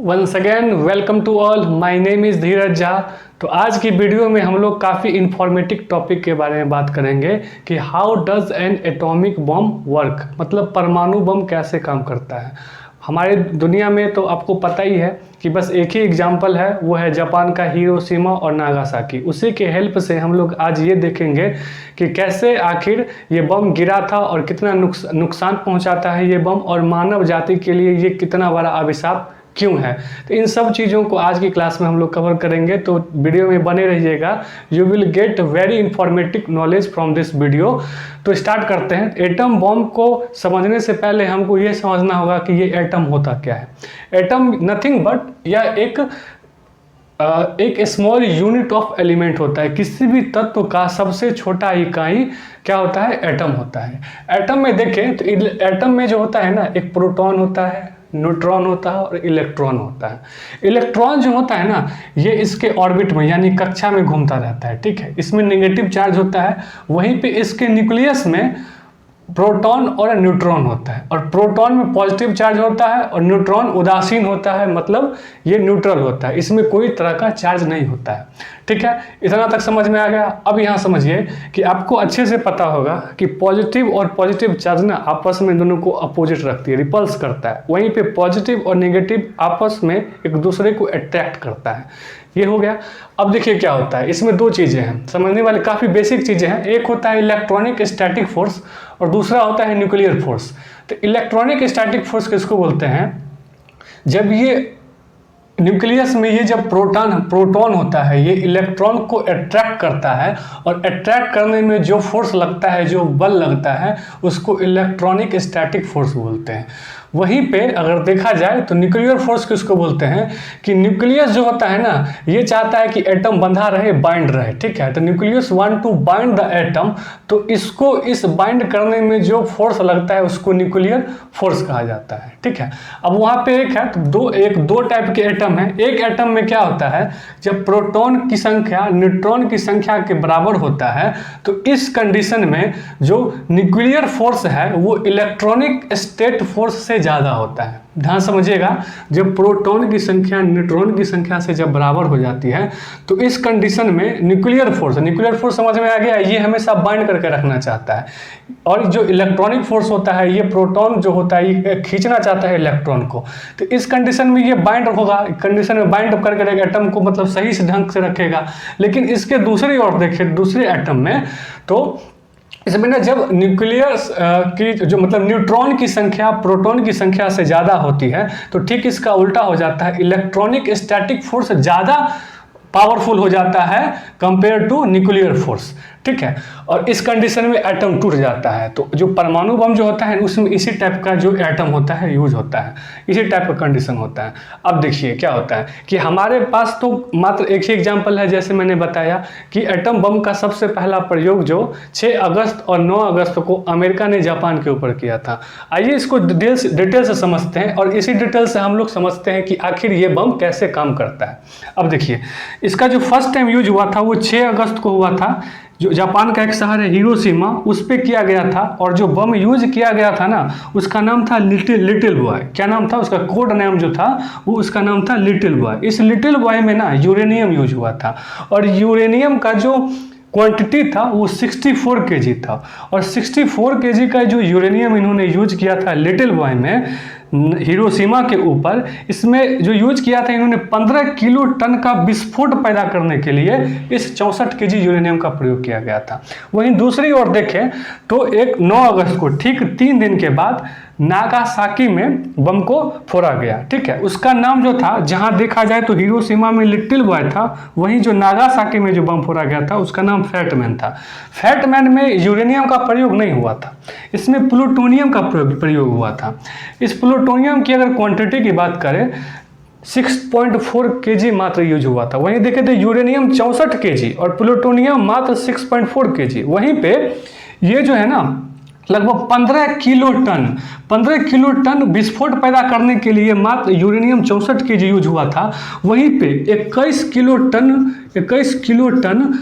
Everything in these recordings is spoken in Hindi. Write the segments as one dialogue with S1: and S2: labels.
S1: Once again welcome to all, my name is Dheeraj Jha. तो आज की वीडियो में हम लोग काफ़ी इंफॉर्मेटिव टॉपिक के बारे में बात करेंगे कि how does N atomic bomb work, मतलब परमाणु बम कैसे काम करता है। हमारे दुनिया में तो आपको पता ही है कि बस एक ही एग्जाम्पल है, वो है जापान का हिरोशिमा और नागासाकी। उसी के हेल्प से हम लोग आज ये देखेंगे कि कैसे आखिर ये बम गिरा था और कितना नुकसान पहुंचाता है ये बम, और मानव जाति के लिए ये कितना बड़ा अभिशाप क्यों है। तो इन सब चीज़ों को आज की क्लास में हम लोग कवर करेंगे, तो वीडियो में बने रहिएगा। You will get very informative knowledge from this video. तो स्टार्ट करते हैं। एटम बॉम्ब को समझने से पहले हमको ये समझना होगा कि ये एटम होता क्या है। एटम नथिंग बट यह एक स्मॉल यूनिट ऑफ एलिमेंट होता है। किसी भी तत्व का सबसे छोटा इकाई क्या होता है? एटम होता है। एटम में देखें तो एटम में जो होता है ना, एक प्रोटॉन होता है, न्यूट्रॉन होता है और इलेक्ट्रॉन होता है। इलेक्ट्रॉन जो होता है ना, ये इसके ऑर्बिट में यानी कक्षा में घूमता रहता है, ठीक है। इसमें नेगेटिव चार्ज होता है। वहीं पे इसके न्यूक्लियस में प्रोटॉन और न्यूट्रॉन होता है, और प्रोटॉन में पॉजिटिव चार्ज होता है और न्यूट्रॉन उदासीन होता है, मतलब ये न्यूट्रल होता है, इसमें कोई तरह का चार्ज नहीं होता है, ठीक है। इतना तक समझ में आ गया। अब यहाँ समझिए कि आपको अच्छे से पता होगा कि पॉजिटिव और पॉजिटिव चार्ज ना आपस में दोनों को अपोजिट रखती है, रिपल्स करता है। वहीं पे पॉजिटिव और नेगेटिव आपस में एक दूसरे को अट्रैक्ट करता है। ये हो गया। अब देखिए क्या होता है, इसमें दो चीज़ें हैं समझने वाले, काफ़ी बेसिक चीज़ें हैं। एक होता है इलेक्ट्रॉनिक स्टैटिक फोर्स और दूसरा होता है न्यूक्लियर फोर्स। तो इलेक्ट्रॉनिक स्टैटिक फोर्स किसको बोलते हैं? जब ये न्यूक्लियस में ये जब प्रोटॉन होता है, ये इलेक्ट्रॉन को अट्रैक्ट करता है, और अट्रैक्ट करने में जो फोर्स लगता है, जो बल लगता है, उसको इलेक्ट्रॉनिक स्टैटिक फोर्स बोलते हैं। वहीं पे अगर देखा जाए तो न्यूक्लियर फोर्स किसको बोलते हैं कि न्यूक्लियस जो होता है ना, ये चाहता है कि एटम बंधा रहे, बाइंड रहे, ठीक है। तो nucleus want to bind the atom, तो इसको इस बाइंड करने में जो फोर्स लगता है उसको न्यूक्लियर फोर्स कहा जाता है, ठीक है। अब वहाँ पे एक है तो दो टाइप के एटम है। एक एटम में क्या होता है, जब प्रोटॉन की संख्या न्यूट्रॉन की संख्या के बराबर होता है, तो इस कंडीशन में जो न्यूक्लियर फोर्स है वो इलेक्ट्रॉनिक स्टेट फोर्स से ज़्यादा होता है। ध्यान समझिएगा, जब प्रोटॉन की संख्या न्यूट्रॉन की संख्या से जब बराबर हो जाती है, तो इस कंडीशन में न्यूक्लियर फोर्स समझ में आ गया, ये हमेशा बाइंड करके रखना चाहता है। और जो इलेक्ट्रॉनिक फोर्स होता है, ये प्रोटॉन जो होता है ये खींचना चाहता है इलेक्ट्रॉन को। तो इस कंडीशन में ये बाइंड होगा, कंडीशन में बाइंड करके एटम को मतलब सही से ढंग से रखेगा। लेकिन इसके दूसरी ओर देखिए, दूसरे एटम में तो इसमें ना जब न्यूक्लियर की जो मतलब न्यूट्रॉन की संख्या प्रोटॉन की संख्या से ज़्यादा होती है, तो ठीक इसका उल्टा हो जाता है। इलेक्ट्रॉनिक स्टैटिक फोर्स ज़्यादा पावरफुल हो जाता है कंपेयर टू न्यूक्लियर फोर्स, ठीक है। और इस कंडीशन में एटम टूट जाता है। तो जो परमाणु बम जो होता है उसमें इसी टाइप का जो एटम होता है यूज होता है, इसी टाइप का कंडीशन होता है। अब देखिए क्या होता है कि हमारे पास तो मात्र एक ही एग्जांपल है, जैसे मैंने बताया कि एटम बम का सबसे पहला प्रयोग जो 6 अगस्त और 9 अगस्त को अमेरिका ने जापान के ऊपर किया था। आइए इसको डिटेल से समझते हैं, और इसी डिटेल से हम लोग समझते हैं कि आखिर ये बम कैसे काम करता है। अब देखिए, इसका जो फर्स्ट टाइम यूज हुआ था वो 6 अगस्त को हुआ था। जो जापान का एक शहर है हिरोशिमा, उस पे किया गया था। और जो बम यूज किया गया था ना, उसका नाम था लिटिल बॉय। क्या नाम था उसका? कोड नाम जो था वो उसका नाम था लिटिल बॉय। इस लिटिल बॉय में ना यूरेनियम यूज हुआ था, और यूरेनियम का जो क्वांटिटी था वो 64 kg था। और 64 kg का जो यूरेनियम इन्होंने यूज किया था लिटिल बॉय में हिरोशिमा के ऊपर, इसमें जो यूज किया था इन्होंने 15 किलो टन का विस्फोट पैदा करने के लिए इस 64 kg यूरेनियम का प्रयोग किया गया था। वहीं दूसरी ओर देखें तो एक 9 अगस्त को ठीक 3 दिन के बाद नागासाकी में बम को फोड़ा गया, ठीक है। उसका नाम जो था, जहां देखा जाए तो हिरोशिमा में लिटिल बॉय था, वहीं जो नागासाकी में जो बम फोड़ा गया था उसका नाम फैटमैन था। फैटमैन में यूरेनियम का प्रयोग नहीं हुआ था, इसमें प्लूटोनियम का प्रयोग हुआ था। इस प्लूटोनियम की अगर क्वांटिटी की बात करें 6.4 kg मात्र यूज हुआ था। वहीं देखे तो यूरेनियम 64 kg और प्लूटोनियम मात्र 6.4 kg। वहीं पे ये जो है ना लगभग 15 किलो टन विस्फोट पैदा करने के लिए मात्र यूरेनियम 64 kg यूज हुआ था। वहीं पे 21 किलो टन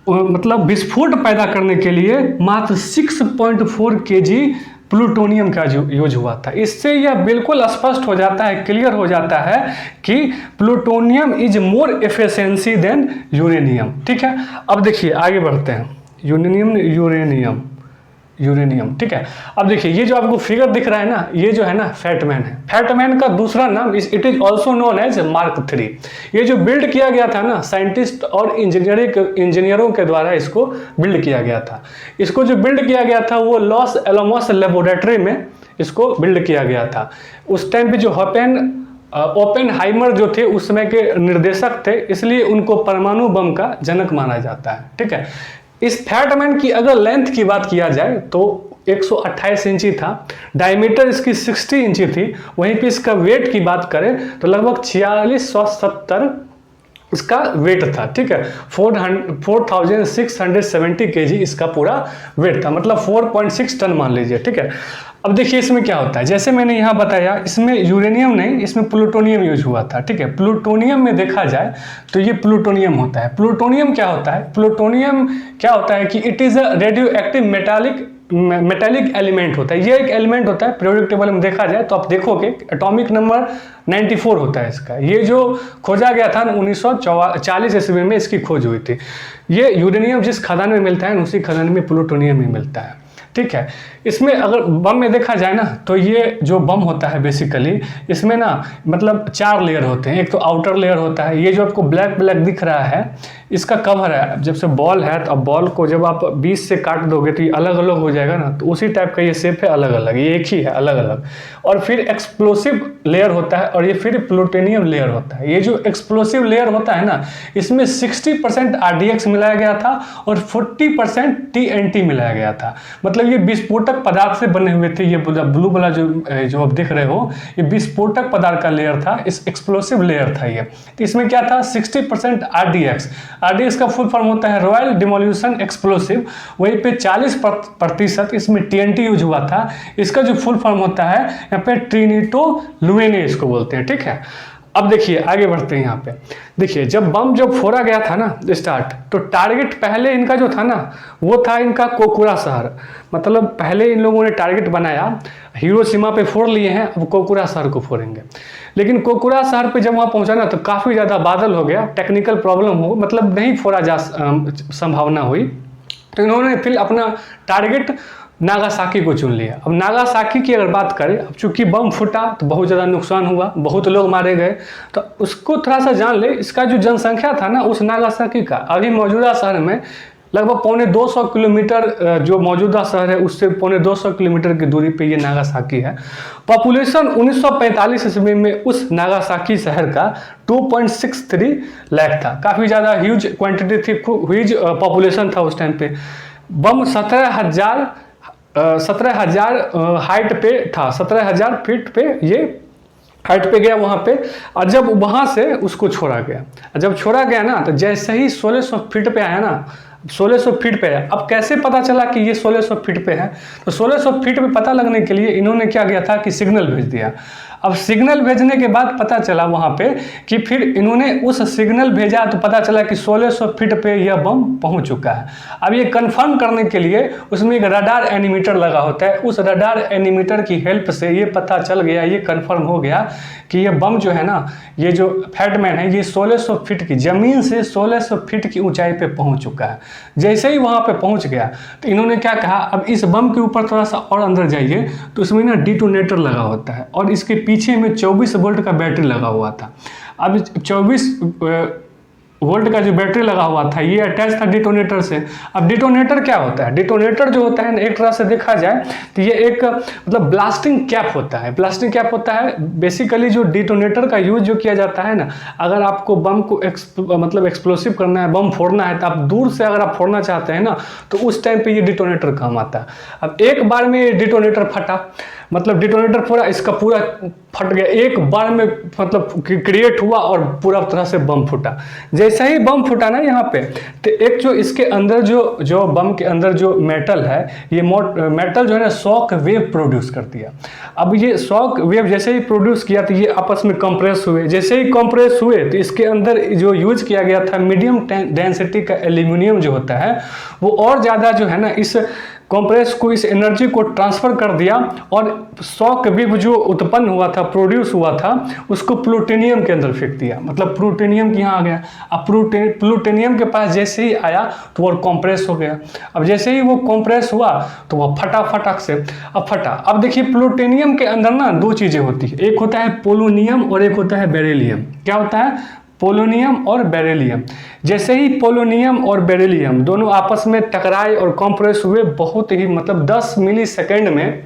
S1: मतलब विस्फोट पैदा करने के लिए मात्र 6.4 kg प्लूटोनियम का यूज हुआ था। इससे यह बिल्कुल स्पष्ट हो जाता है, क्लियर हो जाता है कि plutonium is more efficiency than uranium. ठीक है, अब देखिए आगे बढ़ते हैं। यूरेनियम, ठीक है। अब देखिए ये जो आपको फिगर दिख रहा है ना, ये जो है ना फैटमैन है। फैटमैन का दूसरा नाम it is also known as Mark 3। ये जो बिल्ड किया गया था ना साइंटिस्ट और इंजीनियरों के द्वारा इसको बिल्ड किया गया था। इसको जो बिल्ड किया गया था वो लॉस एलमोस लेबोरेटरी में इसको बिल्ड किया गया था। उस टाइम पे जो ओपेनहाइमर जो थे उस समय के निर्देशक थे, इसलिए उनको परमाणु बम का जनक माना जाता है। ठीक है, इस फैटमैन की अगर लेंथ की बात किया जाए तो 128 इंची था, डायमीटर इसकी 60 इंची थी। वहीं पे इसका वेट की बात करें तो लगभग 4670 इसका वेट था। ठीक है, 4670 केजी इसका पूरा वेट था, मतलब 4.6 टन मान लीजिए। ठीक है, अब देखिए इसमें क्या होता है, जैसे मैंने यहाँ बताया इसमें यूरेनियम नहीं, इसमें प्लूटोनियम यूज हुआ था। ठीक है, प्लूटोनियम में देखा जाए तो ये प्लूटोनियम होता है। प्लूटोनियम क्या होता है? प्लूटोनियम क्या होता है कि it is a radio active metallic element होता है। ये एक एलिमेंट होता है, पीरियोडिक टेबल में देखा जाए तो आप देखोगे एटॉमिक नंबर 94 होता है इसका। ये जो खोजा गया था 1940 ईस्वी में इसकी खोज हुई थी। ये यूरेनियम जिस खदान में मिलता है उसी खदान में प्लूटोनियम भी मिलता है। ठीक है, इसमें अगर बम में देखा जाए ना तो ये जो बम होता है बेसिकली इसमें ना मतलब 4 लेयर होते हैं। एक तो आउटर लेयर होता है, ये जो आपको ब्लैक दिख रहा है इसका कवर है। जब से बॉल है तो अब बॉल को जब आप 20 से काट दोगे तो ये अलग अलग हो जाएगा ना, तो उसी टाइप का ये शेप है, अलग अलग, ये एक ही है अलग अलग। और फिर एक्सप्लोसिव लेयर होता है और ये फिर प्लूटोनियम लेयर होता है। ये जो एक्सप्लोसिव लेयर होता है ना इसमें 60% RDX मिलाया गया था और 40% TNT मिलाया गया था। मतलब ये विस्फोटक पदार्थ से बने हुए थे। ये ब्लू वाला जो आप देख रहे हो ये विस्फोटक पदार्थ का लेयर था, इस एक्सप्लोसिव लेयर था ये। तो इसमें क्या था 60% RDX का फुल फॉर्म होता है रॉयल डिमोल्यूशन एक्सप्लोसिव। वहीं पे 40% इसमें TNT यूज हुआ था। इसका जो फुल फॉर्म होता है यहाँ पे ट्रिनिटो लुएने इसको बोलते हैं। ठीक है, अब देखिए आगे बढ़ते हैं। यहाँ पे देखिए जब फोड़ा गया था ना स्टार्ट, तो टारगेट पहले इनका जो था ना वो था इनका कोकुरा शहर। मतलब पहले इन लोगों ने टारगेट बनाया, हिरोशिमा पे फोड़ लिए हैं, अब कोकुरा शहर को फोड़ेंगे। लेकिन कोकुरा शहर पे जब वहाँ पहुँचा ना तो काफ़ी ज़्यादा बादल हो गया, टेक्निकल प्रॉब्लम हो, मतलब नहीं फोड़ा जा संभावना हुई। तो इन्होंने फिर अपना टारगेट नागासाकी को चुन लिया। अब नागासाकी की अगर बात करें, अब चूंकि बम फूटा तो बहुत ज़्यादा नुकसान हुआ, बहुत लोग मारे गए, तो उसको थोड़ा सा जान ले। इसका जो जनसंख्या था ना उस नागासाकी का अभी मौजूदा शहर में लगभग 250 किलोमीटर, जो मौजूदा शहर है उससे 250 किलोमीटर की दूरी पे ये नागासाकी है। पॉपुलेशन 1945 ईस्वी में उस नागासाकी शहर का 2.63 लाख था। काफ़ी ज़्यादा ह्यूज क्वांटिटी थी, ह्यूज पॉपुलेशन था उस टाइम पे। बम 17,000 हाइट पे था, 17,000 फीट पे ये हाइट पे गया वहाँ पे। और जब वहाँ से उसको छोड़ा गया, जब छोड़ा गया ना तो जैसे ही 1600 फीट पे आया ना, 1600 फीट पे है। अब कैसे पता चला कि ये 1600 फीट पे है? तो 1600 फीट पे पता लगने के लिए इन्होंने क्या किया था कि सिग्नल भेज दिया। अब सिग्नल भेजने के बाद पता चला वहाँ पे कि फिर इन्होंने उस सिग्नल भेजा तो पता चला कि 1600 फीट पे यह बम पहुँच चुका है। अब ये कंफर्म करने के लिए उसमें एक रडार एनीमीटर लगा होता है। उस रडार एनीमीटर की हेल्प से ये पता चल गया, ये कंफर्म हो गया कि ये बम जो है ना, ये जो फैटमैन है, ये 1600 फीट की ज़मीन से 1600 फीट की ऊंचाई पे पहुंच चुका है। जैसे ही वहाँ पे पहुंच गया तो इन्होंने क्या कहा, अब इस बम के ऊपर थोड़ा सा और अंदर जाइए तो इसमें ना डिटोनेटर लगा होता है और इसके पीछे में 24 वोल्ट का बैटरी लगा हुआ था। अब 24 वोल्ट का जो बैटरी लगा हुआ था ये अटैच था डिटोनेटर से। अब डिटोनेटर क्या होता है? डिटोनेटर जो होता है एक तरह से देखा जाए तो ये एक मतलब ब्लास्टिंग कैप होता है। ब्लास्टिंग कैप होता है बेसिकली जो डिटोनेटर का यूज जो किया जाता है ना, अगर आपको बम को मतलब एक्सप्लोसिव करना है, बम फोड़ना है, तो आप दूर से अगर आप फोड़ना चाहते हैं ना तो उस टाइम पे ये डिटोनेटर काम आता है। अब एक बार में ये डिटोनेटर फटा, मतलब डिटोनेटर पूरा इसका पूरा फट गया, एक बार में मतलब क्रिएट हुआ और पूरा तरह से बम फूटा। जैसे ही बम फूटा ना यहाँ पे, तो एक जो इसके अंदर जो बम के अंदर जो मेटल है, ये मेटल जो है ना शॉक वेव प्रोड्यूस कर दिया। अब ये शॉक वेव जैसे ही प्रोड्यूस किया तो ये आपस में कंप्रेस हुए। जैसे ही कंप्रेस हुए तो इसके अंदर जो यूज किया गया था मीडियम डेंसिटी का एल्यूमिनियम जो होता है वो और ज़्यादा जो है ना इस कॉम्प्रेस को इस एनर्जी को ट्रांसफ़र कर दिया और शॉक वेव जो उत्पन्न हुआ था, प्रोड्यूस हुआ था, उसको प्लूटोनियम के अंदर फेंक दिया। मतलब प्लूटोनियम यहाँ आ गया। अब प्लूटोनियम के पास जैसे ही आया तो वो कॉम्प्रेस हो गया। अब जैसे ही वो कॉम्प्रेस हुआ तो वह फटा फटाक से, अब फटा। अब देखिए प्लूटोनियम के अंदर ना दो चीज़ें होती है, एक होता है पोलोनियम और एक होता है बेरिलियम। क्या होता है? पोलोनियम और बेरिलियम। जैसे ही पोलोनियम और बेरिलियम दोनों आपस में टकराए और कॉम्प्रेस हुए, बहुत ही मतलब 10 मिली सेकेंड में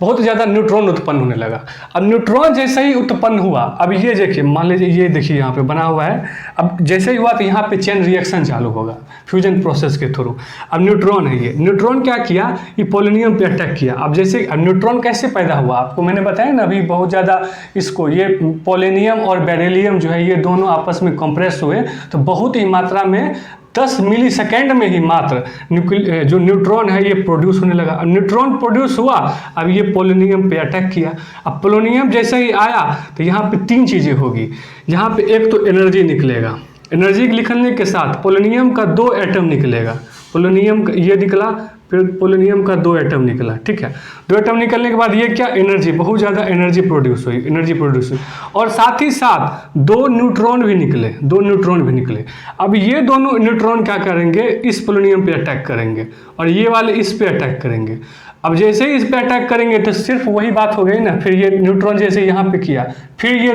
S1: बहुत ज़्यादा न्यूट्रॉन उत्पन्न होने लगा। अब न्यूट्रॉन जैसे ही उत्पन्न हुआ, अब ये देखिए, मान लीजिए ये देखिए यहाँ पे बना हुआ है। अब जैसे ही हुआ तो यहाँ पे चेन रिएक्शन चालू होगा फ्यूजन प्रोसेस के थ्रू। अब न्यूट्रॉन है ये, न्यूट्रॉन क्या किया, ये पोलोनियम पे अटैक किया। अब जैसे अब न्यूट्रॉन कैसे पैदा हुआ, आपको मैंने बताया ना अभी बहुत ज़्यादा इसको, ये पोलोनियम और बेरिलियम जो है ये दोनों आपस में कंप्रेस हुए तो बहुत ही मात्रा में 10 मिली सेकेंड में ही मात्र जो न्यूट्रॉन है ये प्रोड्यूस होने लगा। अब न्यूट्रॉन प्रोड्यूस हुआ, अब ये पोलोनियम पे अटैक किया। अब पोलोनियम जैसे ही आया तो यहाँ पे 3 चीज़ें होगी। यहाँ पे एक तो एनर्जी निकलेगा, एनर्जी निकलने के साथ पोलोनियम का 2 एटम निकलेगा। पोलोनियम का ये निकला, फिर पोलोनियम का 2 एटम निकला, ठीक है। 2 एटम निकलने के बाद ये क्या, एनर्जी, बहुत ज़्यादा एनर्जी प्रोड्यूस हुई, एनर्जी प्रोड्यूस हुई। और साथ ही साथ 2 न्यूट्रॉन भी निकले, 2 न्यूट्रॉन भी निकले। अब ये दोनों न्यूट्रॉन क्या करेंगे, इस पोलोनियम पे अटैक करेंगे और ये वाले इस पे अटैक करेंगे। अब जैसे ही इस पे अटैक करेंगे तो सिर्फ वही बात हो गई ना, फिर ये न्यूट्रॉन जैसे यहाँ पे किया, फिर ये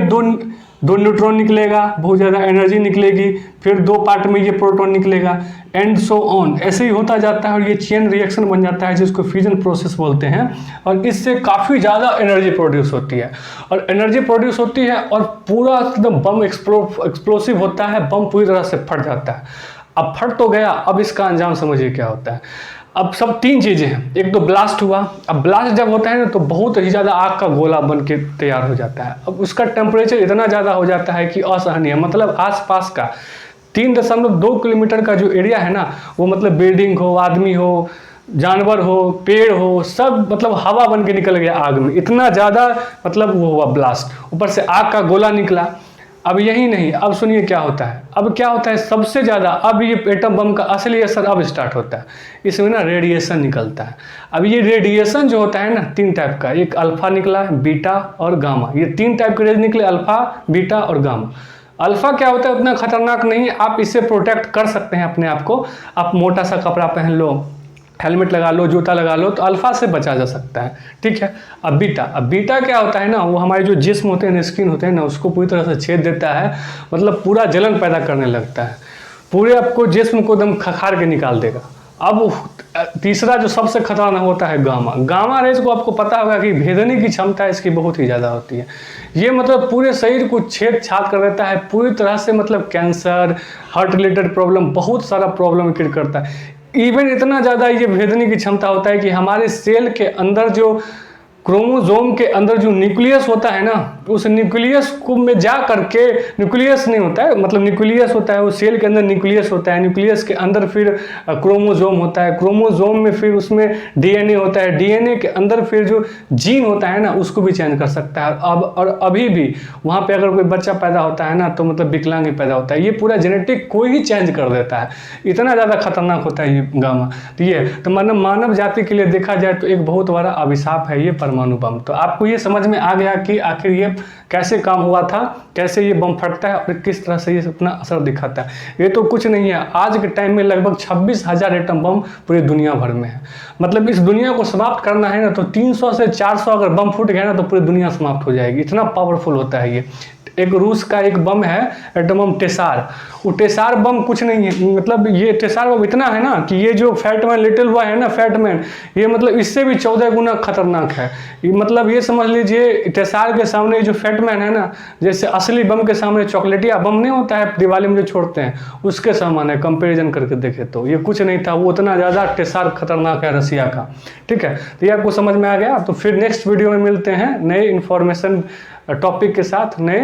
S1: दो न्यूट्रॉन निकलेगा, बहुत ज़्यादा एनर्जी निकलेगी, फिर 2 पार्ट में ये प्रोटॉन निकलेगा, एंड सो ऑन। ऐसे ही होता जाता है और ये चेन रिएक्शन बन जाता है जिसको फ्यूजन प्रोसेस बोलते हैं। और इससे काफ़ी ज़्यादा एनर्जी प्रोड्यूस होती है, और एनर्जी प्रोड्यूस होती है और पूरा एकदम बम एक्सप्लोसिव होता है, बम पूरी तरह से फट जाता है। अब फट तो गया, अब इसका अंजाम समझिए क्या होता है। अब सब 3 चीज़ें हैं, एक तो ब्लास्ट हुआ। अब ब्लास्ट जब होता है ना तो बहुत ही ज़्यादा आग का गोला बन के तैयार हो जाता है। अब उसका टेम्परेचर इतना ज़्यादा हो जाता है कि असहनीय, मतलब आसपास का 3.2 किलोमीटर का जो एरिया है ना, वो मतलब बिल्डिंग हो, आदमी हो, जानवर हो, पेड़ हो, सब मतलब हवा बन के निकल गया आग में। इतना ज़्यादा मतलब वो हुआ ब्लास्ट, ऊपर से आग का गोला निकला। अब यही नहीं, अब सुनिए क्या होता है। अब क्या होता है सबसे ज़्यादा, अब ये एटम बम का असली असर अब स्टार्ट होता है। इसमें ना रेडिएशन निकलता है। अब ये रेडिएशन जो होता है ना 3 टाइप का, एक अल्फा निकला, बीटा और गामा। ये 3 टाइप के रेज निकले, अल्फा, बीटा और गामा। अल्फा क्या होता है, उतना खतरनाक नहीं, आप इससे प्रोटेक्ट कर सकते हैं अपने आप को। आप मोटा सा कपड़ा पहन लो, हेलमेट लगा लो, जूता लगा लो, तो अल्फा से बचा जा सकता है, ठीक है। अब बीटा क्या होता है ना, वो हमारे जो जिस्म होते हैं ना, स्किन होते हैं ना, उसको पूरी तरह से छेद देता है, मतलब पूरा जलन पैदा करने लगता है, पूरे आपको जिस्म को एकदम खखार के निकाल देगा। अब तीसरा जो सबसे खतरनाक होता है गामा रेज को आपको पता होगा कि भेदने की क्षमता इसकी बहुत ही ज़्यादा होती है। ये मतलब पूरे शरीर को छेद छाद कर देता है पूरी तरह से, मतलब कैंसर, हार्ट रिलेटेड प्रॉब्लम, बहुत सारा प्रॉब्लम क्रिएट करता है। इवन इतना ज़्यादा ये भेदने की क्षमता होता है कि हमारे सेल के अंदर जो क्रोमोसोम के अंदर जो न्यूक्लियस होता है ना, उस न्यूक्लियस को में जा करके, न्यूक्लियस नहीं होता है, मतलब न्यूक्लियस होता है वो सेल के अंदर न्यूक्लियस होता है, न्यूक्लियस के अंदर फिर क्रोमोसोम होता है, क्रोमोसोम में फिर उसमें डीएनए होता है, डीएनए के अंदर फिर जो जीन होता है ना उसको भी चेंज कर सकता है। अब और अभी भी वहाँ पर अगर कोई बच्चा पैदा होता है ना तो मतलब विकलांग ही पैदा होता है, ये पूरा जेनेटिक को ही चेंज कर देता है, इतना ज़्यादा खतरनाक होता है ये गामा। तो ये तो मानव जाति के लिए देखा जाए तो एक बहुत बड़ा अभिशाप है ये परमाणु बम। तो आपको ये समझ में आ गया कि आखिर ये कैसे काम हुआ था, कैसे ये बम फटता है और किस तरह से ये अपना असर दिखाता है। ये तो कुछ नहीं है, आज के टाइम में लगभग 26,000 एटम बम पूरी दुनिया भर में है। मतलब इस दुनिया को समाप्त करना है ना तो 300 से 400 अगर बम फूट गया ना तो पूरी दुनिया समाप्त हो जाएगी, इतना पावरफुल होता है ये। एक रूस का एक बम है एटम बम टेसार, वो टेसार बम कुछ नहीं है, मतलब ये टेसार बम इतना है ना कि ये जो फैटमैन लिटिल बॉय है ना, फैटमैन, ये मतलब इससे भी 14 गुना खतरनाक है। मतलब ये समझ लीजिए टेसार के सामने जो फैटमैन है ना, जैसे असली बम के सामने चॉकलेटिया बम नहीं होता है दिवाली में जो छोड़ते हैं, उसके समान है, कंपेरिजन करके देखे तो ये कुछ नहीं था, वो उतना ज़्यादा टेसार खतरनाक है रसिया का, ठीक है। तो ये आपको समझ में आ गया। तो फिर नेक्स्ट वीडियो में मिलते हैं नए इन्फॉर्मेशन टॉपिक के साथ, नए